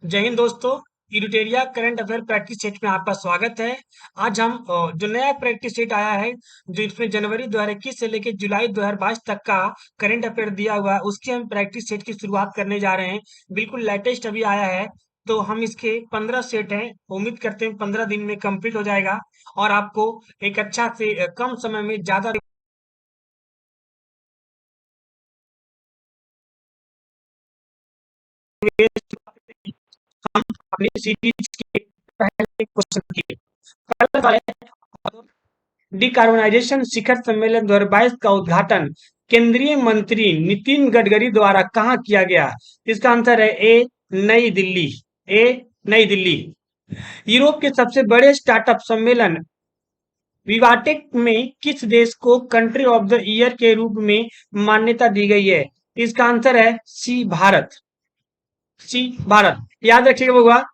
जय हिंद दोस्तों। Eritrea current affair practice set में आपका स्वागत है। आज हम जो नया प्रैक्टिस सेट आया है, जो इसमें जनवरी 2021 से लेकर जुलाई 2022 तक का करंट अफेयर दिया हुआ है, उसके हम प्रैक्टिस सेट की शुरुआत करने जा रहे हैं। बिल्कुल लेटेस्ट अभी आया है। तो हम इसके 15 सेट हैं। उम्मीद करते हैं 15 दिन में कंप्लीट हो जाएगा और आपको एक अच्छा से कम समय में ज्यादा हम अपनी सीरीज के पहले क्वेश्चन की पहला सवाल है, डिकार्बोनाइजेशन शिखर सम्मेलन 2022 का उद्घाटन केंद्रीय मंत्री नितिन गडकरी द्वारा कहाँ किया गया? इसका आंसर है ए नई दिल्ली। ए नई दिल्ली। यूरोप के सबसे बड़े स्टार्टअप सम्मेलन विवाटेक में किस देश को कंट्री ऑफ द ईयर के रूप में मान्यता दी गई है? इसका आंसर है सी भारत। सी भारत। याद रखिएगा बउआ,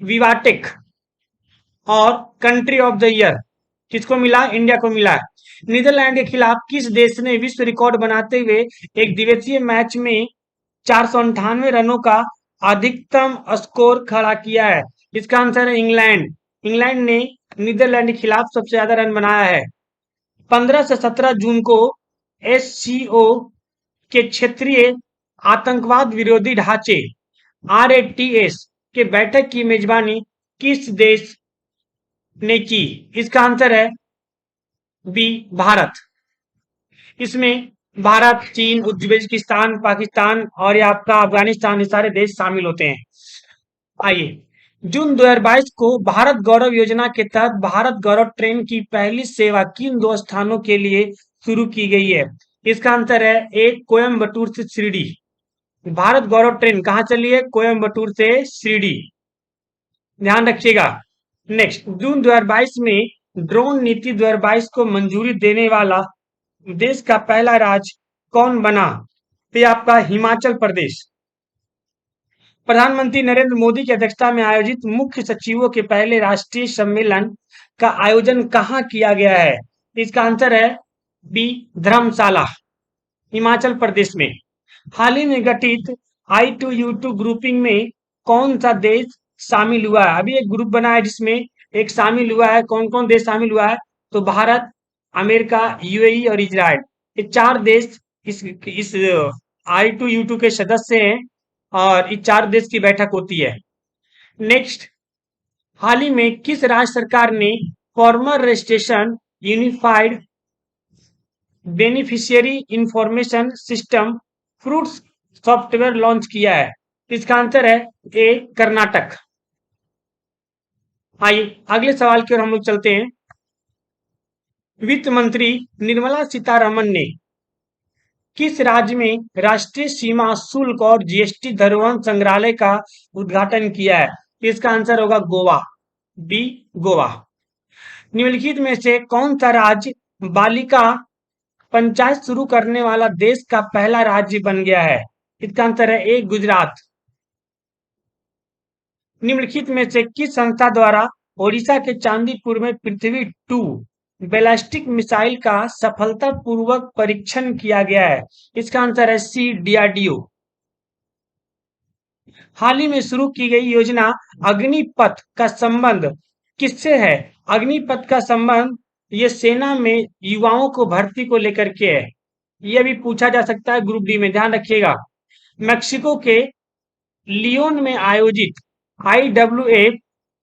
विवाटेक और कंट्री ऑफ द ईयर किसको मिला? इंडिया को मिला। नीदरलैंड के खिलाफ किस देश ने विश्व रिकॉर्ड बनाते हुए एक दिवसीय मैच में 498 रनों का अधिकतम स्कोर खड़ा किया है? इसका आंसर है इंग्लैंड। इंग्लैंड ने नीदरलैंड के खिलाफ सबसे ज्यादा रन बनाया है। 15 से 17 जून को एससीओ के क्षेत्रीय आतंकवाद विरोधी ढांचे आरएटीएस के बैठक की मेजबानी किस देश ने की? इसका आंसर है बी भारत। इसमें भारत, चीन, उज्बेकिस्तान, पाकिस्तान और ये आपका अफगानिस्तान, ये सारे देश शामिल होते हैं। आइए, जून 2022 को भारत गौरव योजना के तहत भारत गौरव ट्रेन की पहली सेवा किन दो स्थानों के लिए शुरू की गई है? इसका आंसर है ए कोयम्बटूर से शिरडी। भारत गौरव ट्रेन कहाँ चली है? कोयम्बटूर से शिरडी। ध्यान रखिएगा। नेक्स्ट, जून 2022 में ड्रोन नीति 2022 को मंजूरी देने वाला देश का पहला राज्य कौन बना? तो ये आपका हिमाचल प्रदेश। प्रधानमंत्री नरेंद्र मोदी की अध्यक्षता में आयोजित मुख्य सचिवों के पहले राष्ट्रीय सम्मेलन का आयोजन कहाँ किया गया है? इसका आंसर है बी धर्मशाला, हिमाचल प्रदेश में। हाल ही में गठित I2U2 ग्रुपिंग में कौन सा देश शामिल हुआ है? अभी एक ग्रुप बना है जिसमें एक शामिल हुआ है। कौन कौन देश शामिल हुआ है? तो भारत, अमेरिका, यूएई और इजराइल, ये चार देश इस I2U2 के सदस्य हैं और इस चार देश की बैठक होती है। नेक्स्ट, हाल ही में किस राज्य सरकार ने farmer registration unified beneficiary information system fruits software launch किया है? इसका आंसर है ए कर्नाटक। आइए अगले सवाल की ओर हम लोग चलते हैं। वित्त मंत्री निर्मला सीतारमन ने किस राज्य में राष्ट्रीय सीमा शुल्क और जीएसटी धरोहर संग्रहालय का उद्घाटन किया है? इसका आंसर होगा गोवा। बी गोवा। निम्नलिखित में से कौन सा राज्य बालिका पंचायत शुरू करने वाला देश का पहला राज्य बन गया है? इसका आंसर है ए गुजरात। निम्नलिखित में से किस संस्था द्वारा ओडिशा के चांदीपुर में पृथ्वी 2 बैलिस्टिक मिसाइल का सफलतापूर्वक परीक्षण किया गया है? इसका आंसर है सी डीआरडीओ। हाल ही में शुरू की गई योजना अग्निपथ का संबंध किससे है? अग्निपथ का संबंध ये सेना में युवाओं को भर्ती को लेकर के है। यह भी पूछा जा सकता है ग्रुप डी में, ध्यान रखिएगा। मेक्सिको के लियोन में आयोजित IWF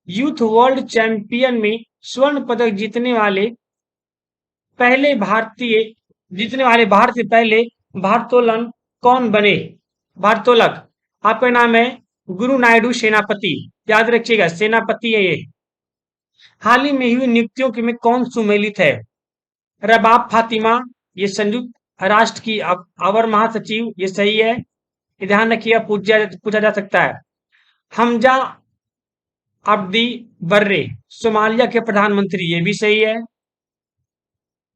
यूथ वर्ल्ड चैंपियन में स्वर्ण पदक जीतने वाले भारत से पहले भारोत्तोलन कौन बने? भारोत्तोलक आपका नाम है गुरु नायडू सेनापति। याद रखिएगा, सेनापति है ये। हाल ही में हुई नियुक्तियों में कौन सुमेलित है? रबाब फातिमा, ये संयुक्त राष्ट्र की अवर महासचिव, ये सही है। ये ध्यान रखिएगा, पूछा जा सकता है। हमजा अब्दी बर्रे, सोमालिया के प्रधानमंत्री, ये भी सही है।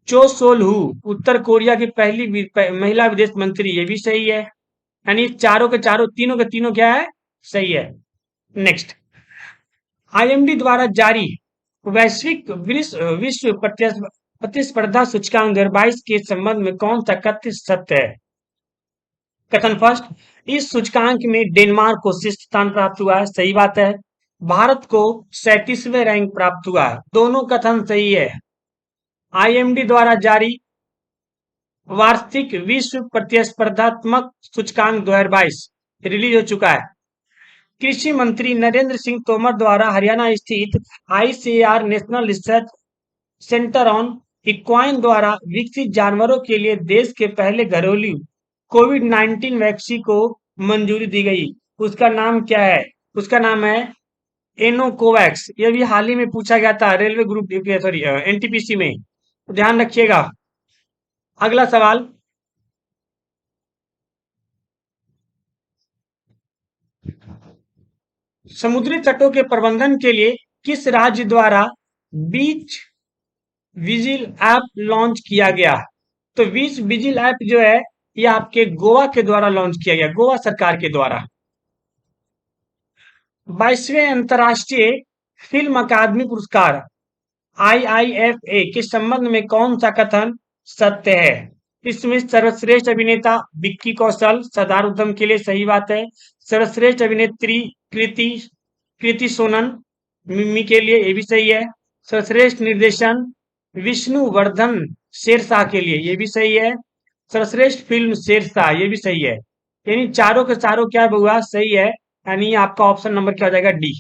चो सोल हु, उत्तर कोरिया की पहली महिला विदेश मंत्री, ये भी सही है। यानी चारों के चारों, तीनों के तीनों क्या है? सही है। नेक्स्ट, IMD द्वारा जारी वैश्विक विश्व प्रतिस्पर्धा सूचकांक 2022 के संबंध में कौन सा कथ्य सत्य है? कथन फर्स्ट, इस सूचकांक में डेनमार्क को शीर्ष स्थान प्राप्त हुआ है, सही बात है। भारत को 37वें रैंक प्राप्त हुआ है, दोनों कथन सही है। आईएमडी द्वारा जारी वार्षिक विश्व प्रतिस्पर्धात्मक सूचकांक 2022 रिलीज हो चुका है। कृषि मंत्री नरेंद्र सिंह तोमर द्वारा हरियाणा स्थित ICAR national research centre on equine द्वारा विकसित जानवरों के लिए देश के पहले घरेलू कोविड-19 वैक्सीन को मंजूरी दी गई। उसका नाम क्या है? उसका नाम है एनोकोवैक्स। यह भी हाल ही में पूछा गया था रेलवे ग्रुप सॉरी एनटीपीसी में, तो ध्यान रखिएगा। अगला सवाल, समुद्री तटों के प्रबंधन के लिए किस राज्य द्वारा बीच विजिल ऐप लॉन्च किया गया? तो बीच विजिल ऐप जो है ये आपके गोवा के द्वारा लॉन्च किया गया, गोवा सरकार के द्वारा। 22वें अंतर्राष्ट्रीय फिल्म अकादमी पुरस्कार आईआईएफए के संबंध में कौन सा कथन सत्य है? इसमें सर्वश्रेष्ठ अभिनेता विक्की कौशल सदार उद्यम के लिए, सही बात है। सर्वश्रेष्ठ अभिनेत्री कृति कृति सोनन मिम्मी के लिए, ये भी सही है। सर्वश्रेष्ठ निर्देशन विष्णुवर्धन शेरशाह के लिए, ये भी सही है। सर्वश्रेष्ठ फिल्म शेरशाह, ये भी सही है। यानी चारों के चारों क्या हुआ, सही है। यानी आपका ऑप्शन नंबर क्या हो जाएगा? डी।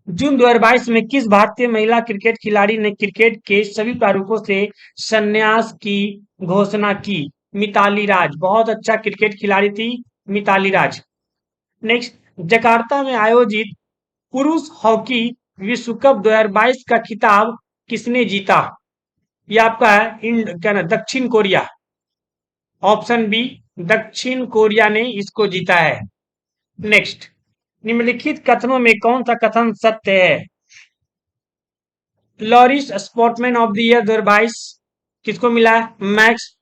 जून 2022 में किस भारतीय महिला क्रिकेट खिलाड़ी ने क्रिकेट के सभी प्रारूपों से संन्यास की घोषणा की? मिताली राज, बहुत अच्छा क्रिकेट खिलाड़ी थी मिताली राज। नेक्स्ट, जकार्ता में आयोजित पुरुष हॉकी विश्व कप 2022 का खिताब किसने जीता? ये आपका है क्या ना, दक्षिण कोरिया। ऑप्शन बी, दक्षिण कोरिया ने इसको जीता है। नेक्स्ट, निम्नलिखित कथनों में कौन सा कथन सत्य है? Laureus sportsman of the year 2022 किसको मिला है? मैक्स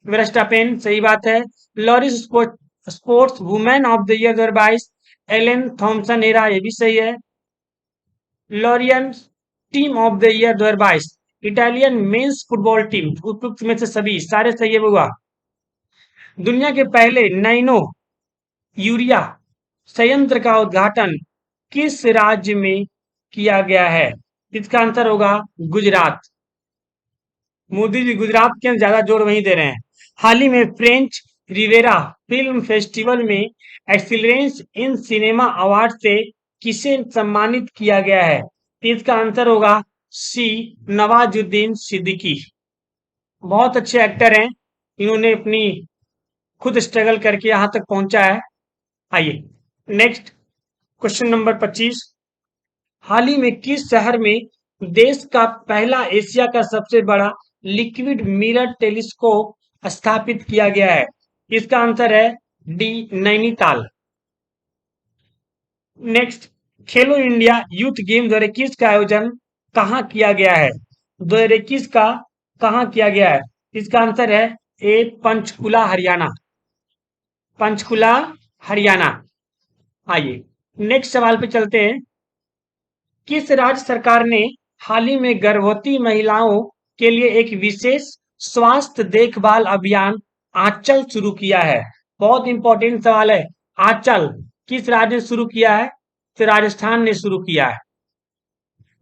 वेरस्टापेन, सही बात है। Laureus sports women of the year 2022 Elaine Thompson Herah, ये भी सही है। Laureus team of the year 2022 Italian men's football team, उपयुक्त में से सभी सारे सही है हुआ। दुनिया के पहले नैनो यूरिया संयंत्र का उद्घाटन किस राज्य में किया गया है? इसका आंसर होगा गुजरात। मोदी जी गुजरात के ज्यादा जोर वहीं दे रहे हैं। हाल ही में फ्रेंच रिवेरा फिल्म फेस्टिवल में एक्सीलेंस इन सिनेमा अवार्ड से किसे सम्मानित किया गया है? इसका आंसर होगा सी, नवाजुद्दीन सिद्दीकी। बहुत अच्छे एक्टर हैं, इन्होंने अपनी खुद स्ट्रगल करके यहां तक पहुंचा है। आइए नेक्स्ट, क्वेश्चन नंबर 25, हाल ही में किस शहर में देश का पहला एशिया का सबसे बड़ा लिक्विड मिरर टेलीस्कोप स्थापित किया गया है? इसका आंसर है डी, नैनीताल। नेक्स्ट, खेलो इंडिया यूथ गेम 2021 का आयोजन कहाँ किया गया है? 2021 का कहाँ किया गया है? इसका आंसर है ए, पंचकुला हरियाणा। पंचकुला हरियाणा। आइए नेक्स्ट सवाल पे चलते हैं। किस राज्य सरकार ने हाल ही में गर्भवती महिलाओं के लिए एक विशेष स्वास्थ्य देखभाल अभियान आंचल शुरू किया है? बहुत इंपॉर्टेंट सवाल है। आंचल किस राज्य ने शुरू किया है? तो राजस्थान ने शुरू किया है।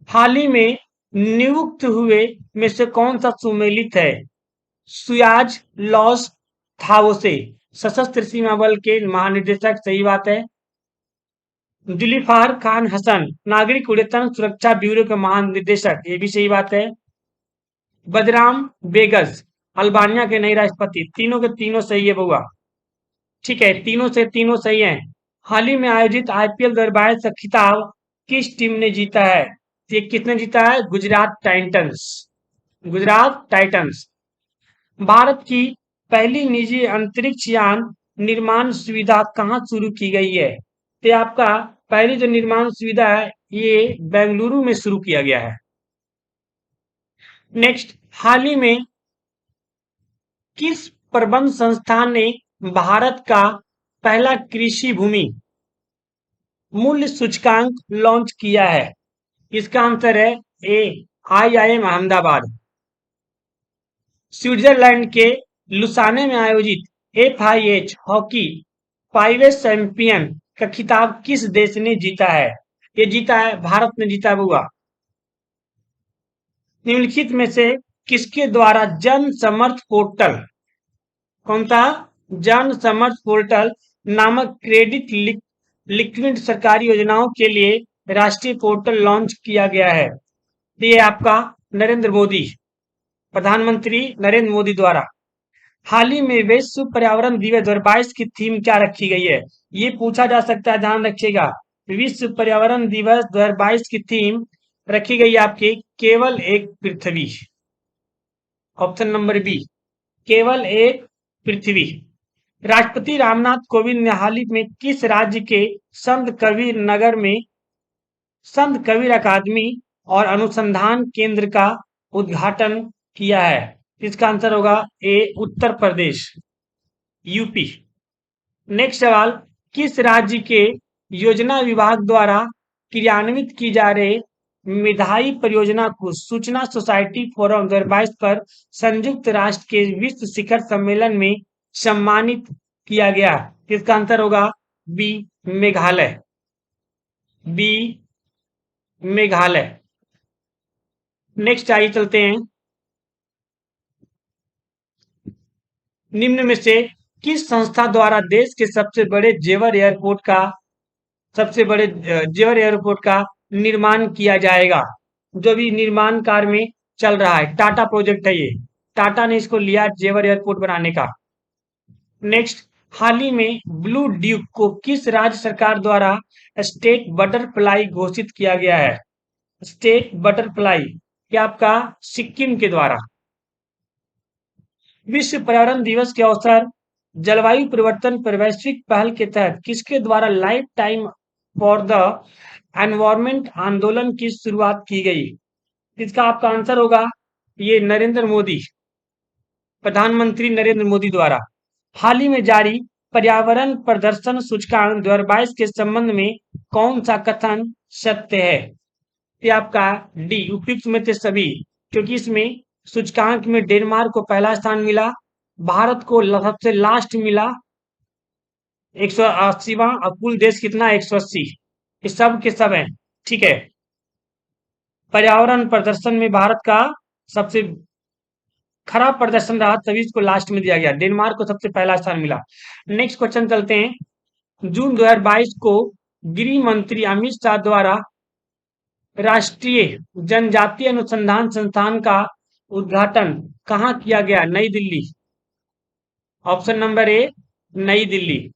हाल ही में नियुक्त हुए में से कौन सा सुमेलित है? सुयाज लॉस थावोसे, सशस्त्र सीमा बल के महानिदेशक, सही बात है। जुल्फिकार खान हसन, नागरिक उड्डयन सुरक्षा ब्यूरो के महानिदेशक, ये भी सही बात है। बदराम बेगस, अल्बानिया के नए राष्ट्रपति, तीनों के तीनों सही है बउआ। ठीक है, तीनों से तीनों सही हैं। हाल ही में आयोजित आईपीएल 2022 का खिताब किस टीम ने जीता है? ये किसने जीता है? गुजरात टाइटंस। गुजरात टाइटंस। भारत की पहली निजी अंतरिक्ष यान निर्माण सुविधा कहाँ शुरू की गई है? तो आपका पहली जो निर्माण सुविधा है ये बेंगलुरु में शुरू किया गया है। नेक्स्ट, हाल ही में किस प्रबंध संस्थान ने भारत का पहला कृषि भूमि मूल्य सूचकांक लॉन्च किया है? इसका आंसर है ए, आईआईएम अहमदाबाद। स्विट्जरलैंड के लुसाने में आयोजित FIH हॉकी 5 चैंपियन का खिताब किस देश ने जीता है? ये जीता है, भारत ने जीता हुआ। निम्नलिखित में से किसके द्वारा जन समर्थ पोर्टल, कौन सा, जन समर्थ पोर्टल नामक क्रेडिट लिक्विड सरकारी योजनाओं के लिए राष्ट्रीय पोर्टल लॉन्च किया गया है? ये आपका नरेंद्र मोदी, प्रधानमंत्री नरेंद्र मोदी द्वारा। हाल ही में विश्व पर्यावरण दिवस 2022 की थीम क्या रखी गई है? ये पूछा जा सकता है, ध्यान रखिएगा। विश्व पर्यावरण दिवस 2022 की थीम रखी गई है आपकी केवल एक पृथ्वी। ऑप्शन नंबर बी, केवल एक पृथ्वी। राष्ट्रपति रामनाथ कोविंद ने हाल ही में किस राज्य के संत कबीर नगर में संत कबीर अकादमी और अनुसंधान केंद्र का उद्घाटन किया है? इसका आंसर होगा ए, उत्तर प्रदेश, यूपी। नेक्स्ट सवाल, किस राज्य के योजना विभाग द्वारा क्रियान्वित की जा रही मिधाई परियोजना को सूचना सोसाइटी फोरम 2022 पर संयुक्त राष्ट्र के विश्व शिखर सम्मेलन में सम्मानित किया गया? इसका आंसर होगा B, Meghalaya, B, Meghalaya. Next आइए चलते हैं, निम्न में से किस संस्था द्वारा देश के सबसे बड़े जेवर एयरपोर्ट का निर्माण किया जाएगा? जो भी निर्माण कार्य में चल रहा है, टाटा प्रोजेक्ट है ये, टाटा ने इसको लिया जेवर एयरपोर्ट बनाने का। नेक्स्ट, हाल ही में ब्लू ड्यूक को किस राज्य सरकार द्वारा स्टेट बटरफ्लाई घोषित किया गया है? स्टेट बटरफ्लाई, क्या आपका सिक्किम के द्वारा। विश्व पर्यावरण दिवस के अवसर जलवायु परिवर्तन पर वैश्विक पहल के तहत किसके द्वारा life time for the environment आंदोलन की शुरुआत की गई? इसका आपका आंसर होगा ये नरेंद्र मोदी, प्रधानमंत्री नरेंद्र मोदी द्वारा। हाल ही में जारी पर्यावरण प्रदर्शन सूचकांक 2022 के संबंध में कौन सा कथन सत्य है? ये आपका डी, उपयुक्त में थे सभी, क्योंकि इसमें सूचकांक में डेनमार्क को पहला स्थान मिला, भारत को सबसे लास्ट मिला 180वां, और कुल देश कितना 180। ये सब के सब हैं, ठीक है। पर्यावरण प्रदर्शन में भारत का सबसे खराब प्रदर्शन रहा, तभी इसको लास्ट में दिया गया, डेनमार्क को सबसे पहला स्थान मिला। नेक्स्ट क्वेश्चन चलते हैं, जून 2022 को गृह मंत्री अमित शाह द्वारा राष्ट्रीय जनजातीय अनुसंधान संस्थान का उद्घाटन कहाँ किया गया? नई दिल्ली, ऑप्शन नंबर ए, नई दिल्ली।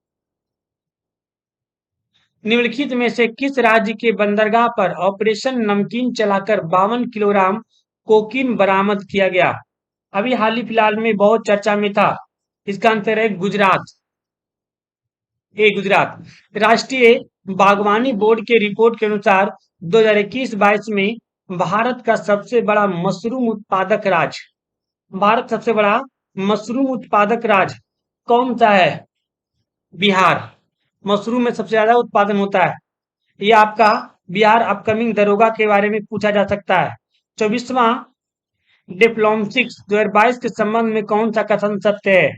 निम्नलिखित में से किस राज्य के बंदरगाह पर ऑपरेशन नमकीन चलाकर 52 किलोग्राम कोकीन बरामद किया गया? अभी हाल ही फिलहाल में बहुत चर्चा में था, इसका आंसर है गुजरात, ए, गुजरात। राष्ट्रीय बागवानी बोर्ड के रिपोर्ट के अनुसार 2021-22 में भारत का सबसे बड़ा मशरूम उत्पादक राज्य, भारत सबसे बड़ा मशरूम उत्पादक राज्य कौन सा है? बिहार, मशरूम में सबसे ज्यादा उत्पादन होता है। ये आपका बिहार अपकमिंग दरोगा के बारे में पूछा जा सकता है। 24वां डिप्लोमसिक्स 2022 के संबंध में कौन सा कथन सत्य है?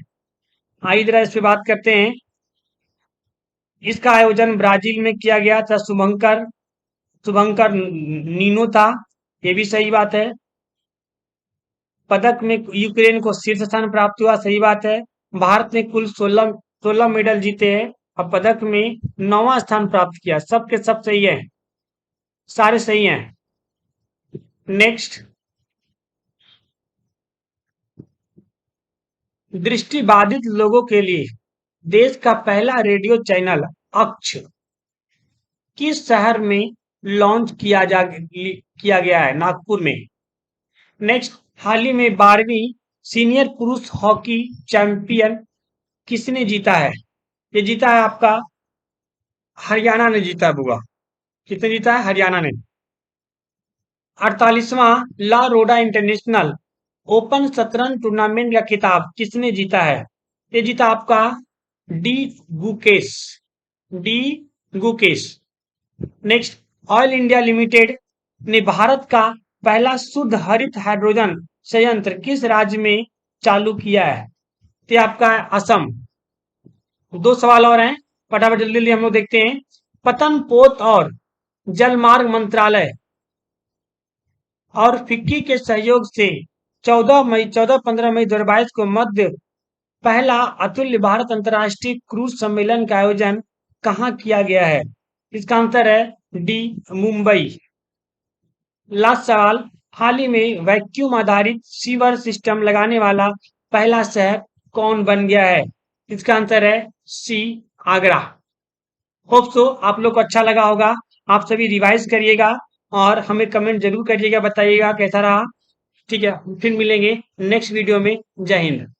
आइए जरा इस पे बात करते हैं। इसका आयोजन ब्राजील में किया गया था, शुभंकर नीनो था, ये भी सही बात है। पदक में यूक्रेन को शीर्ष स्थान प्राप्त हुआ, सही बात है। भारत ने कुल 16 मेडल जीते हैं और पदक में 9वां स्थान प्राप्त किया, सब के सब सही है, सारे सही हैं। नेक्स्ट, दृष्टिबाधित लोगों के लिए देश का पहला रेडियो चैनल अक्ष किस शहर में लॉन्च किया गया है? नागपुर में। नेक्स्ट, हाल ही में 12वीं सीनियर पुरुष हॉकी चैंपियन किसने जीता है? ये जीता है आपका हरियाणा ने जीता हुआ। किसने जीता है? हरियाणा ने। 48वां ला रोडा इंटरनेशनल ओपन शतरंज टूर्नामेंट का खिताब किसने जीता है? ये जीता आपका D Gukesh, D Gukesh. Next, oil India limited ने भारत का पहला शुद्ध हरित हाइड्रोजन संयंत्र किस राज्य में चालू किया है? ये आपका असम, दो सवाल और हैं, फटाफट जल्दी जल्दी हम लोग देखते हैं। पतन पोत और जलमार्ग मंत्रालय और फिक्की के सहयोग से 14-15 मई 2022 को मध्य पहला अतुल्य भारत अंतर्राष्ट्रीय क्रूज सम्मेलन का आयोजन कहाँ किया गया है? इसका आंसर है डी, मुंबई। लास्ट सवाल, हाल ही में वैक्यूम आधारित सीवर सिस्टम लगाने वाला पहला शहर कौन बन गया है? इसका आंसर है सी, आगरा। होप सो आप लोग को अच्छा लगा होगा। आप सभी रिवाइज करिएगा और हमें कमेंट जरूर करिएगा, बताइएगा कैसा रहा। ठीक है, फिर मिलेंगे नेक्स्ट वीडियो में। जय हिंद।